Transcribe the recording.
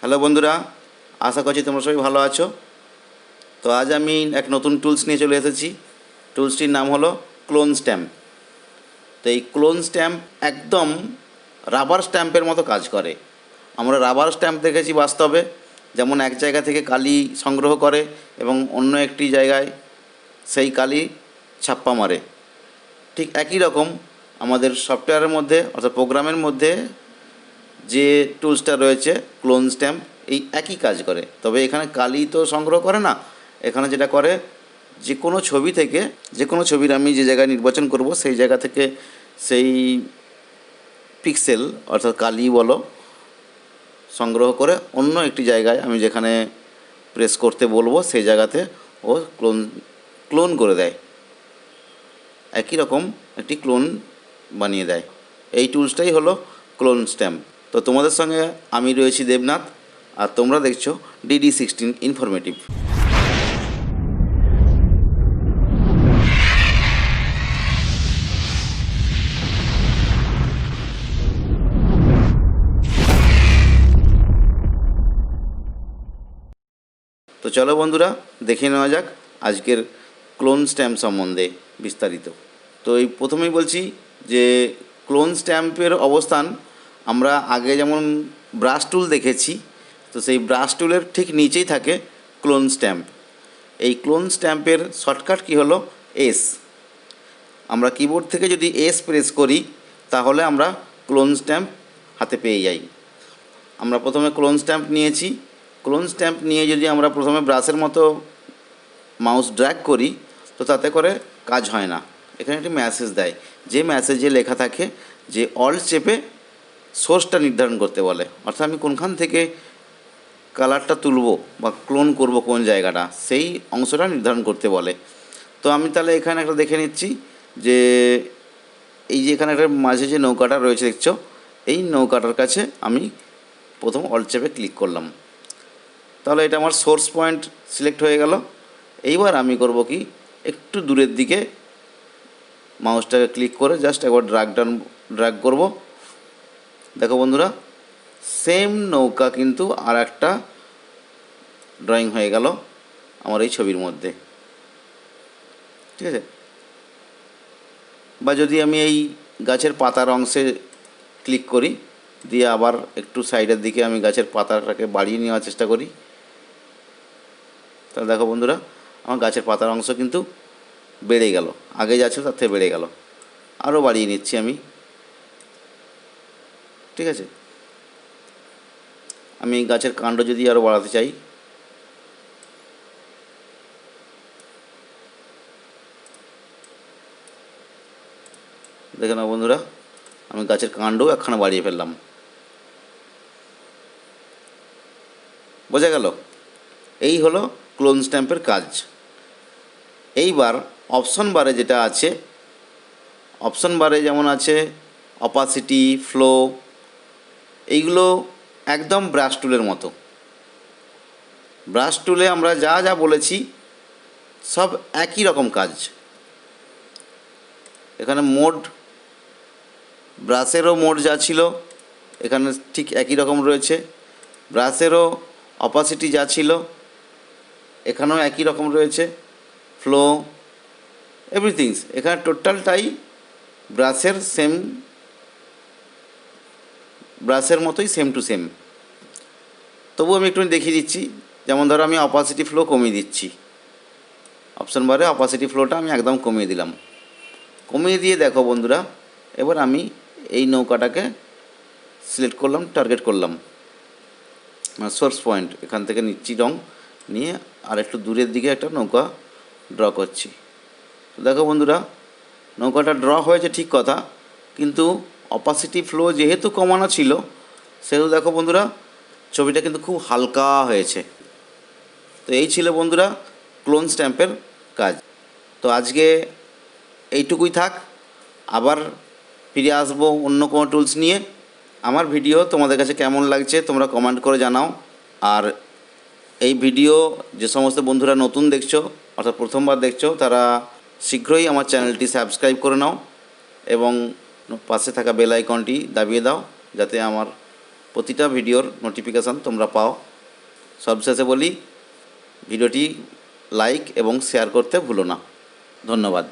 Hello বন্ধুরা, আশা করছি তোমরা সবাই ভালো আছো। তো আজ আমি এক নতুন টুলস নিয়ে চলে এসেছি। টুলসটির নাম হলো ক্লোন স্ট্যাম্প। তো এই ক্লোন স্ট্যাম্প একদম রাবার স্ট্যাম্পের মতো কাজ করে। আমরা রাবার স্ট্যাম্প দেখেছি বাস্তবে, যেমন এক জায়গা থেকে কালি সংগ্রহ করে এবং অন্য একটি জায়গায় সেই কালি ছাপ্পা মারে। ঠিক একই রকম আমাদের সফটওয়্যারের মধ্যে অর্থাৎ প্রোগ্রামের মধ্যে যে টুলসটা রয়েছে ক্লোন স্ট্যাম্প, এই একই কাজ করে। তবে এখানে কালি তো সংগ্রহ করে না, এখানে যেটা করে যে কোনো ছবি থেকে, যে কোনো ছবির আমি যে জায়গায় নির্বাচন করব সেই জায়গা থেকে সেই পিক্সেল অর্থাৎ কালি বলো সংগ্রহ করে অন্য একটি জায়গায় আমি যেখানে প্রেস করতে বলবো সেই জায়গাতে ও ক্লোন করে দেয়। একই রকম একটি ক্লোন বানিয়ে দেয়। এই টুলসটাই হলো ক্লোন স্ট্যাম্প। তো তোমাদের সঙ্গে আমি রয়েছি দেবনাথ, আর তোমরা দেখছো DD16 ইনফরমেটিভ। তো চলো বন্ধুরা, দেখে নেওয়া যাক আজকের ক্লোন স্ট্যাম্প সম্বন্ধে বিস্তারিত। তো এই প্রথমেই বলছি যে ক্লোন স্ট্যাম্পের অবস্থান আমরা আগে যেমন ব্রাশ টুল দেখেছি, তো সেই ব্রাশ টুলের ঠিক নিচেই থাকে ক্লোন স্ট্যাম্প। এই ক্লোন স্ট্যাম্পের শর্টকাট কী হলো এস। আমরা কিবোর্ড থেকে যদি এস প্রেস করি তাহলে আমরা ক্লোন স্ট্যাম্প হাতে পেয়ে যাই। আমরা প্রথমে ক্লোন স্ট্যাম্প নিয়েছি। ক্লোন স্ট্যাম্প নিয়ে যদি আমরা প্রথমে ব্রাশের মতো মাউস ড্র্যাগ করি তো তাতে করে কাজ হয় না। এখানে একটি মেসেজ দেয়, যে মেসেজে লেখা থাকে যে অল্ট চেপে সোর্সটা নির্ধারণ করতে বলে, অর্থাৎ আমি কোনখান থেকে কালারটা তুলব বা ক্লোন করব কোন জায়গাটা, সেই অংশটা নির্ধারণ করতে বলে। তো আমি তাহলে এখানে একটা দেখে নিচ্ছি যে এই যে এখানে একটা মাঝে যে নৌকাটা রয়েছে দেখছো, এই নৌকাটার কাছে আমি প্রথম অল্ট চেপে ক্লিক করলাম। তাহলে এটা আমার সোর্স পয়েন্ট সিলেক্ট হয়ে গেল। এইবার আমি করব কি, একটু দূরের দিকে মাউসটাকে ক্লিক করে জাস্ট একবার ড্র্যাগ করব। দেখো বন্ধুরা, সেম নৌকা কিন্তু আর একটা ড্রয়িং হয়ে গেল আমার এই ছবির মধ্যে, ঠিক আছে। বা যদি আমি এই গাছের পাতার অংশে ক্লিক করি, দিয়ে আবার একটু সাইডের দিকে আমি গাছের পাতাটাকে বাড়িয়ে নেওয়ার চেষ্টা করি, তাহলে দেখো বন্ধুরা আমার গাছের পাতার অংশ কিন্তু বেড়ে গেল, আগে যা ছিল তার থেকে বেড়ে গেল। আরও বাড়িয়ে নিচ্ছি আমি, ঠিক আছে। আমি গাছের কাণ্ড যদি আরও বাড়াতে চাই, দেখে নাও বন্ধুরা আমি গাছের কাণ্ডও একখানা বাড়িয়ে ফেললাম। বোঝা গেল? এই হলো ক্লোন স্ট্যাম্পের কাজ। এইবার অপশন বারে যেটা আছে, অপশন বারে যেমন আছে অপাসিটি, ফ্লো, এইগুলো একদম ব্রাশ টুলের মতো। ব্রাশ টুলে আমরা যা যা বলেছি সব একই রকম কাজ। এখানে মোড, ব্রাশেরও মোড যা ছিল এখানে ঠিক একই রকম রয়েছে। ব্রাশেরও অপাসিটি যা ছিল এখানেও একই রকম রয়েছে। ফ্লো, এভরিথিংস এখানে টোটালটাই ব্রাশের ব্রাশের মতোই সেম টু সেম। তবু আমি একটু দেখিয়ে দিচ্ছি। যেমন ধরো আমি অপাসিটি ফ্লো কমিয়ে দিচ্ছি, অপশন বারে অপাসিটি ফ্লোটা আমি একদম কমিয়ে দিলাম। কমিয়ে দিয়ে দেখো বন্ধুরা, এবার আমি এই নৌকাটাকে সিলেক্ট করলাম, টার্গেট করলাম, মানে সোর্স পয়েন্ট এখান থেকে নিচ্ছি রং নিয়ে, আর একটু দূরের দিকে একটা নৌকা ড্র করছি। তো দেখো বন্ধুরা নৌকাটা ড্র হয়েছে ঠিক কথা, কিন্তু অপাসিটি ফ্লো যেহেতু কমানো ছিল সেহেতু দেখো বন্ধুরা ছবিটা কিন্তু খুব হালকা হয়েছে। তো এই ছিল বন্ধুরা ক্লোন স্ট্যাম্পের কাজ। তো আজকে এইটুকুই থাক, আবার ফিরে আসবো অন্য কোনো টুলস নিয়ে। আমার ভিডিও তোমাদের কাছে কেমন লাগছে তোমরা কমেন্ট করে জানাও। আর এই ভিডিও যে সমস্ত বন্ধুরা নতুন দেখছো অর্থাৎ প্রথমবার দেখছো তারা শীঘ্রই আমার চ্যানেলটি সাবস্ক্রাইব করে নাও এবং পাশে থাকা বেল আইকনটি দাবিয়ে দাও, যাতে আমার প্রতিটা ভিডিওর নোটিফিকেশান তোমরা পাও। সবশেষে বলি, ভিডিওটি লাইক এবং শেয়ার করতে ভুলো না। ধন্যবাদ।